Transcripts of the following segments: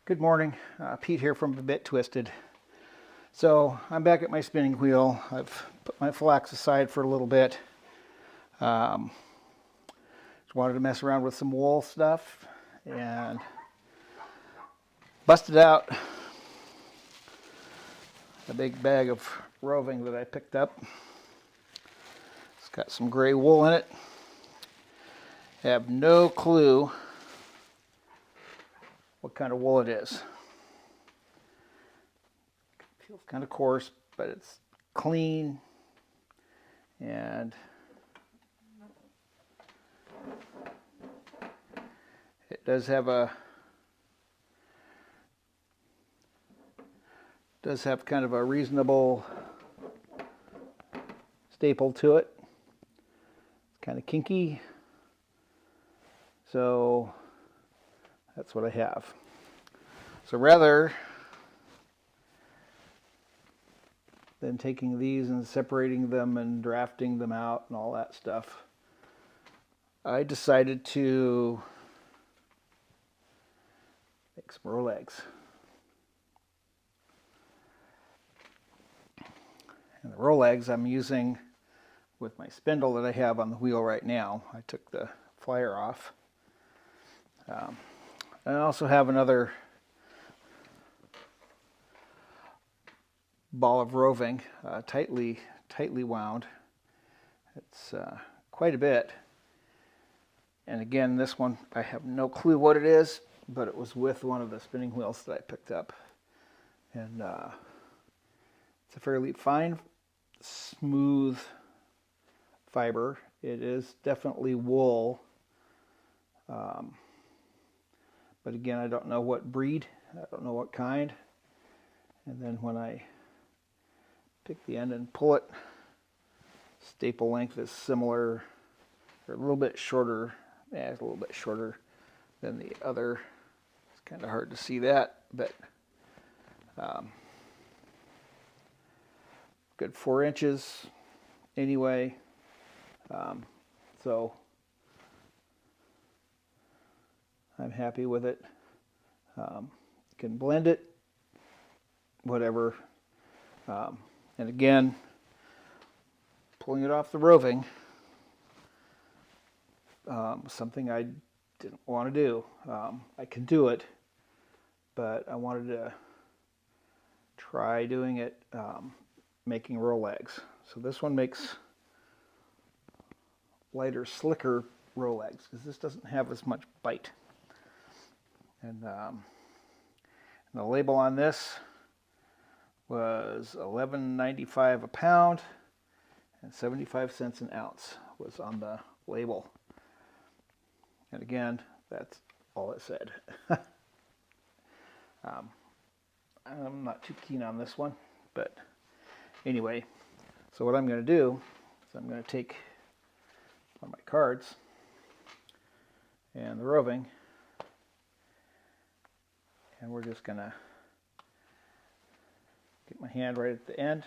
Good morning, Pete here from A Bit Twisted. So I'm back at my spinning wheel. I've put my flax aside for a little bit. Um, just wanted to mess around with some wool stuff and busted out a big bag of roving that I picked up. It's got some gray wool in it. I have no clue what kind of wool it is. It feels kind of coarse, but it's clean and it does have kind of a reasonable staple to it. It's kind of kinky, so that's what I have. So rather than taking these and separating them and drafting them out and all that stuff, I decided to make some Rolags. And the Rolags I'm using with my spindle that I have on the wheel right now. I took the flyer off. I also have another ball of roving, tightly wound. It's quite a bit. And again, this one, I have no clue what it is, but it was with one of the spinning wheels that I picked up. And it's a fairly fine, smooth fiber. It is definitely wool. But again, I don't know what breed, I don't know what kind. And then when I pick the end and pull it, staple length is similar, or a little bit shorter. Yeah, it's a little bit shorter than the other. It's kind of hard to see that, but good 4 inches anyway. So I'm happy with it. Can blend it, whatever. And again, pulling it off the roving, something I didn't want to do. I can do it, but I wanted to try doing it making Rolags. So this one makes lighter, slicker Rolags because this doesn't have as much bite. And the label on this was $11.95 a pound and 75 cents an ounce was on the label. And again, that's all it said. I'm not too keen on this one, but anyway, so what I'm going to do is I'm going to take one of my cards and the roving, and we're just going to get my hand right at the end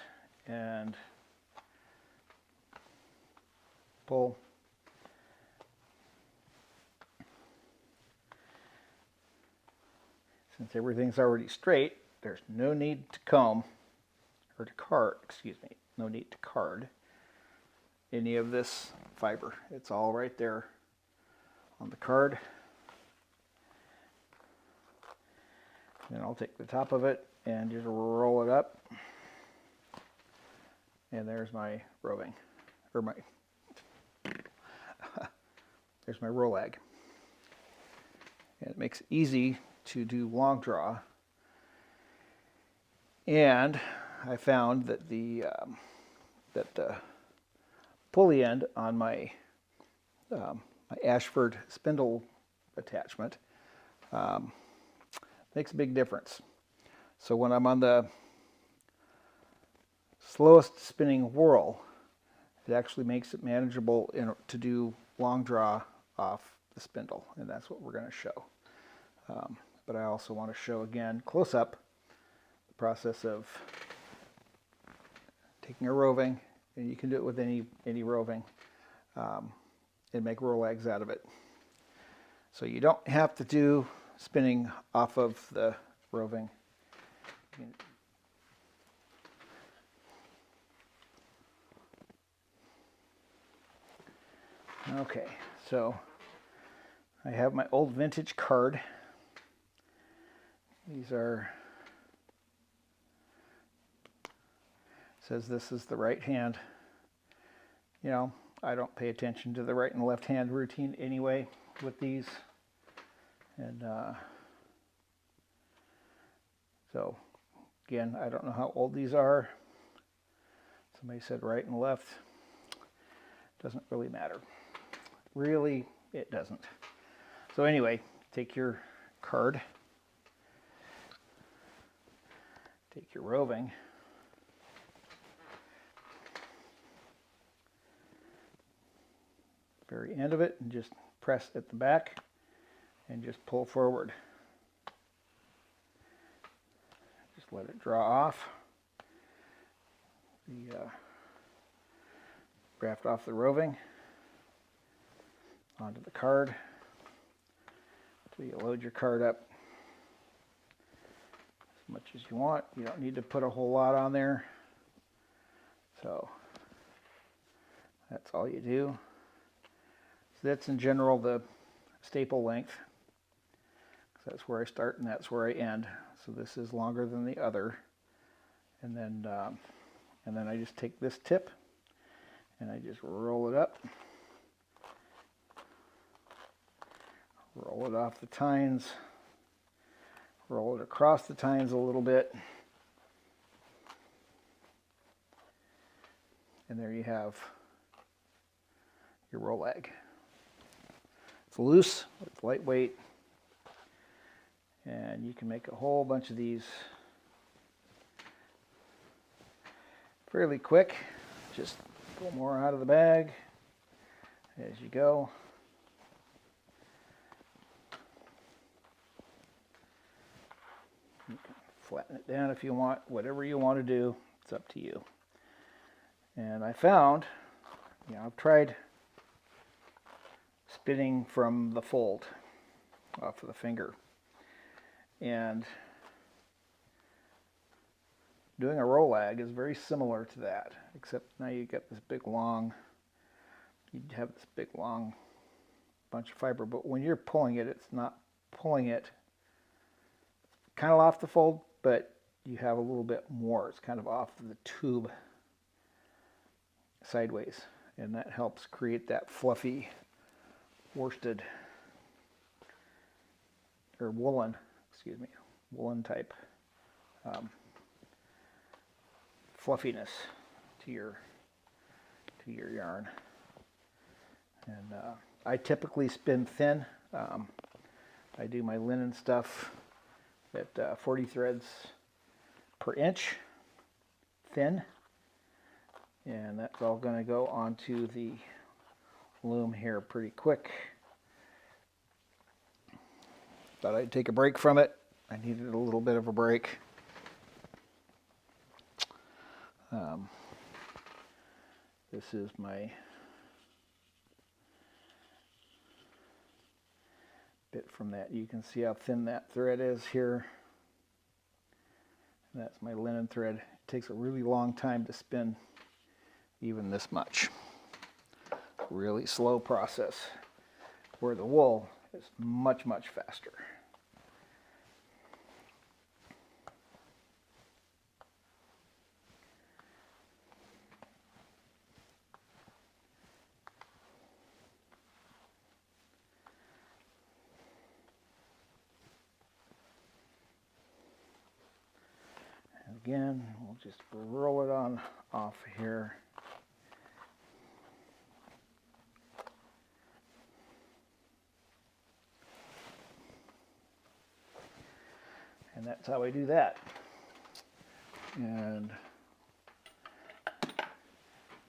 and pull. Since everything's already straight, there's no need to comb or to card, no need to card any of this fiber. It's all right there on the card. Then I'll take the top of it and just roll it up. And there's my roving, or there's my Rolag. And it makes it easy to do long draw. And I found that the pulley end on my my ashford spindle attachment makes a big difference. So when I'm on the slowest spinning whirl, it actually makes it manageable to do long draw off the spindle, and that's what we're going to show. But I also want to show again close up the process of taking a roving, and you can do it with any roving, and make Rolags out of it. So you don't have to do spinning off of the roving. Okay, so I have my old vintage card. These are, says this is the right hand. You know, I don't pay attention to the right and left hand routine anyway with these. And so again, I don't know how old these are. Somebody said right and left. Doesn't really matter. Really, it doesn't. So anyway, take your card, take your roving, very end of it, and just press at the back and just pull forward. Just let it draw off. The graft off the roving onto the card. So you load your card up as much as you want. You don't need to put a whole lot on there. So that's all you do. So that's in general the staple length. So that's where I start and that's where I end. So this is longer than the other. And then I just take this tip and I just roll it up. Roll it off the tines, roll it across the tines a little bit, and there you have your Rolag. It's loose, it's lightweight, and you can make a whole bunch of these fairly quick. Just pull more out of the bag as you go. You can flatten it down if you want, whatever you want to do, it's up to you. And I found, you know, I've tried spinning from the fold off of the finger. And doing a Rolag is very similar to that, except now you get this big long, you have this big long bunch of fiber, but when you're pulling it, it's not pulling it kind of off the fold, but you have a little bit more. It's kind of off the tube sideways, and that helps create that fluffy worsted or woolen, excuse me, woolen type fluffiness to your yarn. And I typically spin thin. I do my linen stuff at 40 threads per inch thin, and that's all going to go onto the loom here pretty quick. Thought I'd take a break from it. I needed a little bit of a break. This is my bit from that. You can see how thin that thread is here. And that's my linen thread. It takes a really long time to spin even this much. Really slow process, where the wool is much, much faster. Again, we'll just roll it on off here. And that's how I do that. And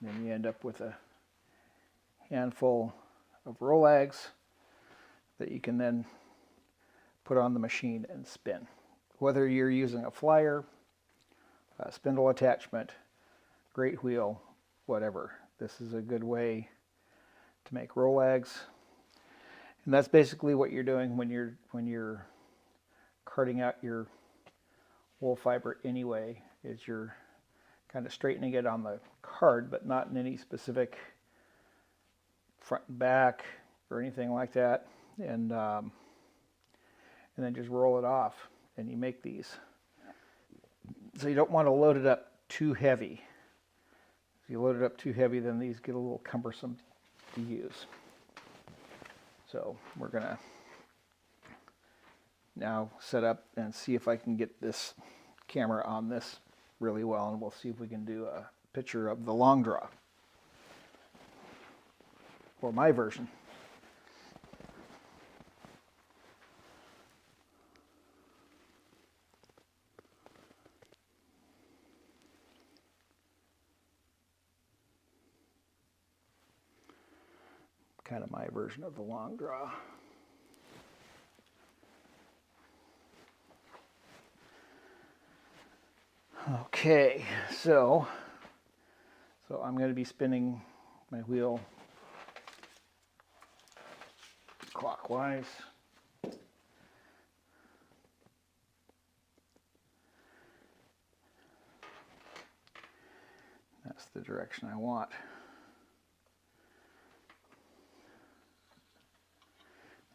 then you end up with a handful of Rolags that you can then put on the machine and spin. Whether you're using a flyer, a spindle attachment, great wheel, whatever. This is a good way to make Rolags. And that's basically what you're doing when you're parting out your wool fiber anyway, is you're kind of straightening it on the card, but not in any specific front and back or anything like that. And then just roll it off, and you make these. So you don't want to load it up too heavy. If you load it up too heavy, then these get a little cumbersome to use. So we're gonna now set up and see if I can get this camera on this really well, and we'll see if we can do a picture of the long draw, or my version. Kind of my version of the long draw. Okay, so I'm going to be spinning my wheel clockwise. That's the direction I want.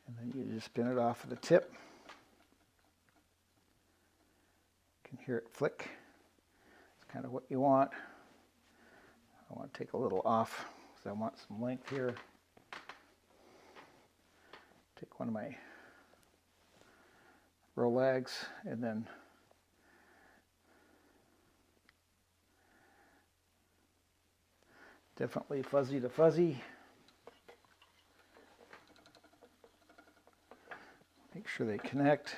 And then you just spin it off of the tip. You can hear it flick. It's kind of what you want. I want to take a little off because I want some length here. Take one of my Rolags and then definitely fuzzy to fuzzy. Make sure they connect.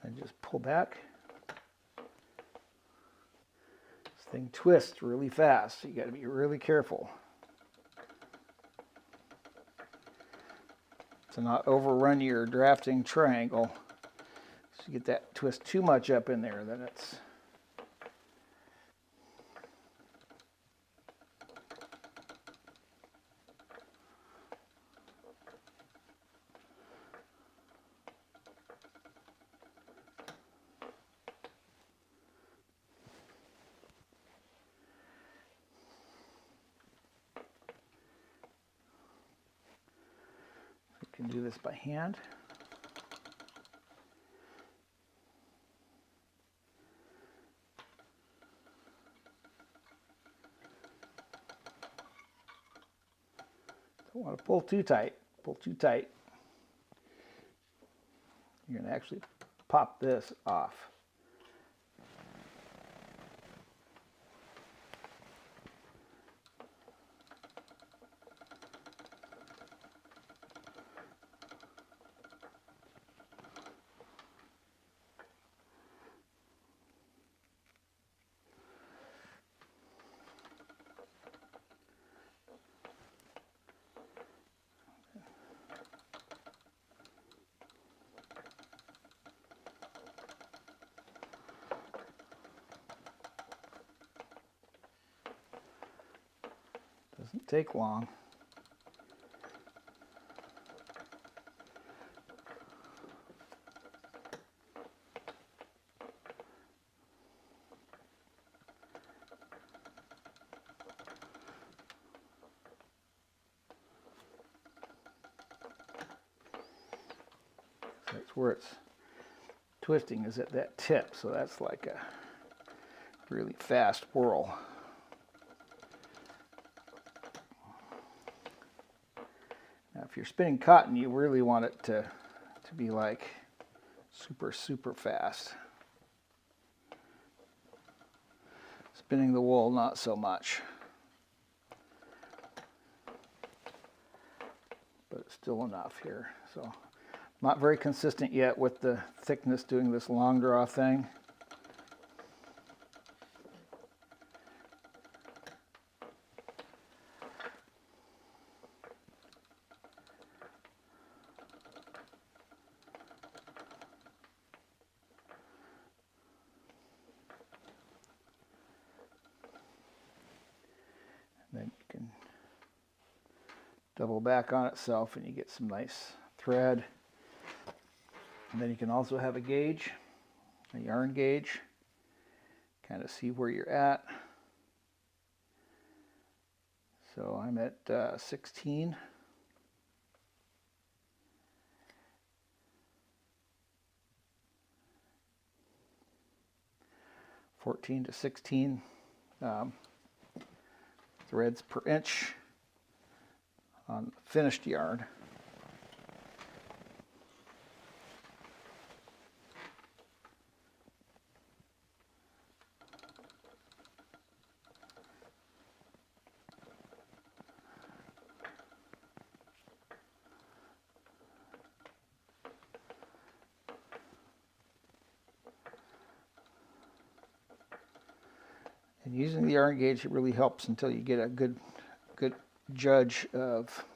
And just pull back. This thing twists really fast, so you got to be really careful to not overrun your drafting triangle. So you get that twist too much up in there, then it's can do this by hand. Don't want to pull too tight. Pull too tight, you're going to actually pop this off. Doesn't take long. That's where it's twisting, is at that tip, so that's like a really fast whirl. Now if you're spinning cotton, you really want it to be like super fast. Spinning the wool, not so much. But it's still enough here. So not very consistent yet with the thickness doing this long draw thing. Then you can double back on itself and you get some nice thread. And then you can also have a gauge, a yarn gauge, kind of see where you're at. So I'm at 16. (14 to 16 threads per inch on finished yarn. And using the yarn gauge, it really helps until you get a good judge of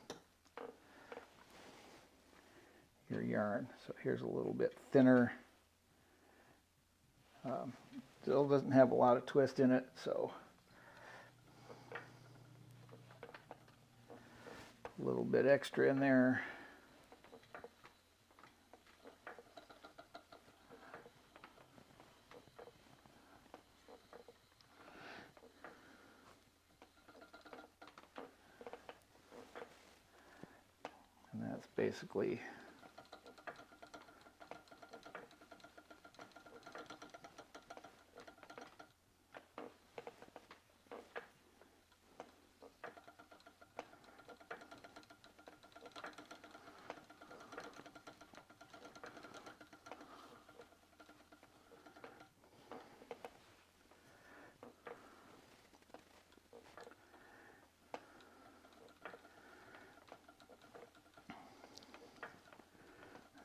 your yarn. So here's a little bit thinner. Still doesn't have a lot of twist in it, so a little bit extra in there. And that's basically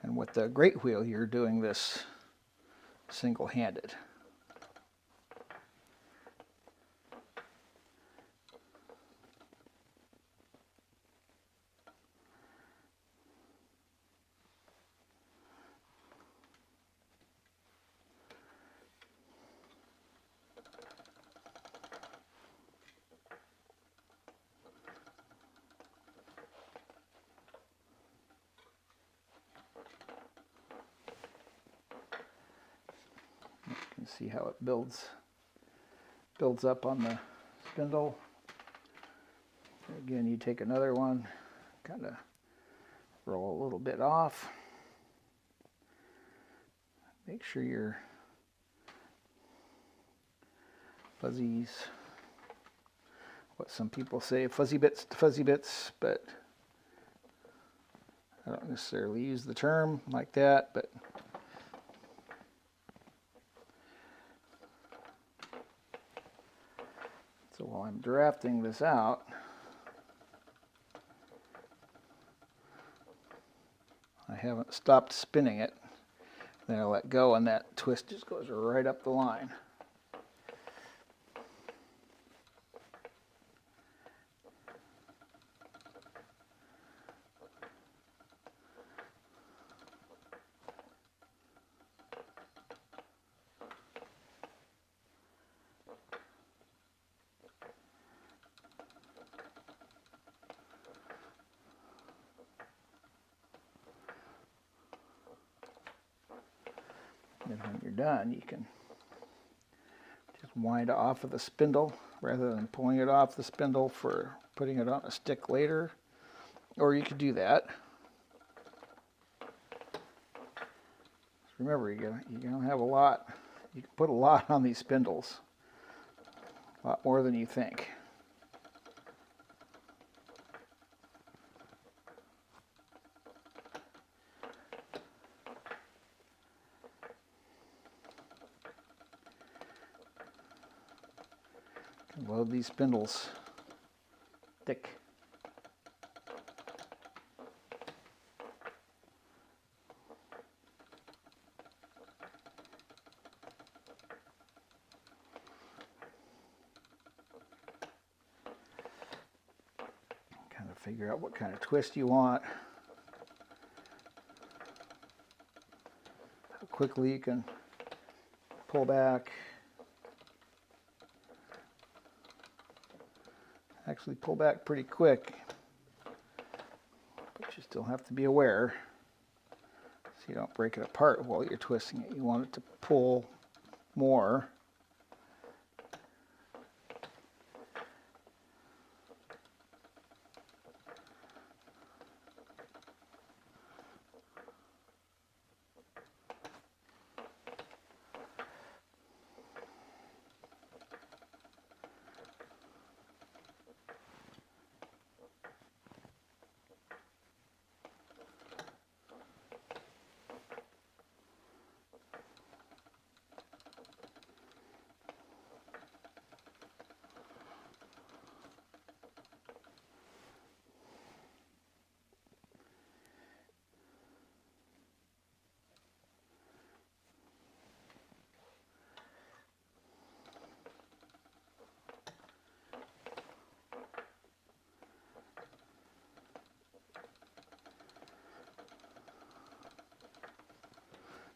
and with the great wheel, you're doing this single-handed. You can see how it builds up on the spindle. Again, you take another one, kind of roll a little bit off. Make sure your fuzzies, what some people say, fuzzy bits to fuzzy bits, but I don't necessarily use the term like that, but so while I'm drafting this out, I haven't stopped spinning it. Then I let go and that twist just goes right up the line. And when you're done, you can just wind it off of the spindle rather than pulling it off the spindle for putting it on a stick later. Or you could do that. Remember, you're gonna have a lot. You can put a lot on these spindles, a lot more than you think. Load these spindles thick. Kind of figure out what kind of twist you want. How quickly you can pull back. actually pull back pretty quick, but you still have to be aware so you don't break it apart while you're twisting it. You want it to pull more.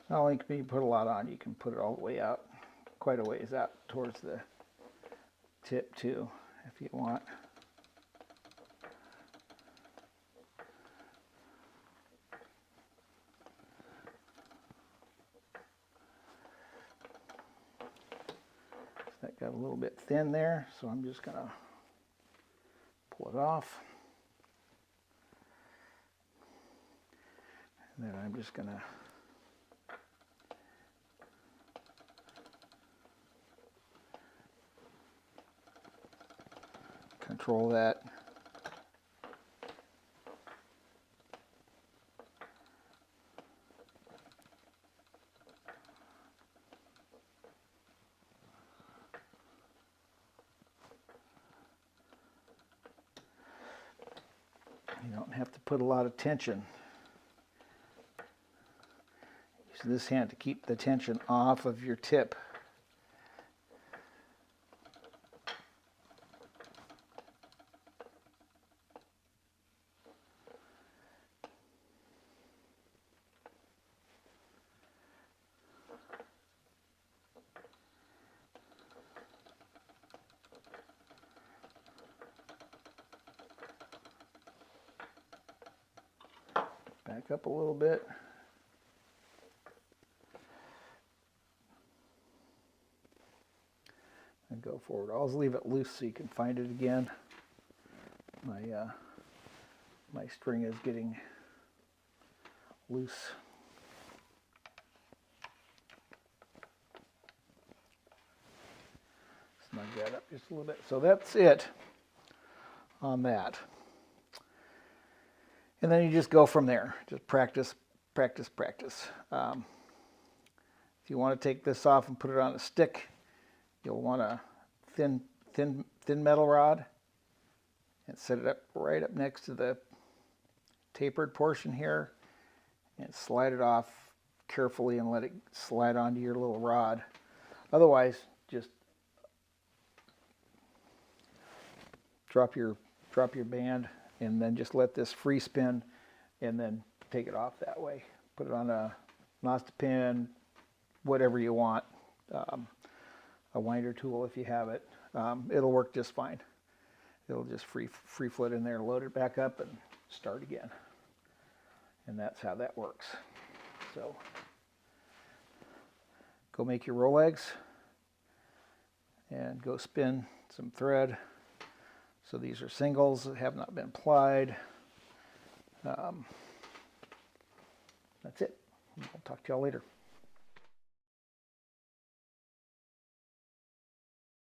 Not only can you put a lot on, you can put it all the way out, quite a ways out towards the tip too, if you want. That got a little bit thin there, so I'm just going to pull it off. And then I'm just going to control that. You don't have to put a lot of tension. Use this hand to keep the tension off of your tip. Back up a little bit. And go forward. I'll leave it loose so you can find it again. My string is getting loose. Snug that up just a little bit. So that's it on that. And then you just go from there. Just practice, practice, practice. If you want to take this off and put it on a stick, you'll want a thin metal rod and set it up right up next to the tapered portion here and slide it off carefully and let it slide onto your little rod. Otherwise, just drop your band and then just let this free spin and then take it off that way. Put it on a Nosta pin, whatever you want, a winder tool if you have it. It'll work just fine. It'll just free float in there, load it back up and start again. And that's how that works. So go make your Rolags and go spin some thread. So these are singles that have not been plied. That's it. I'll talk to y'all later.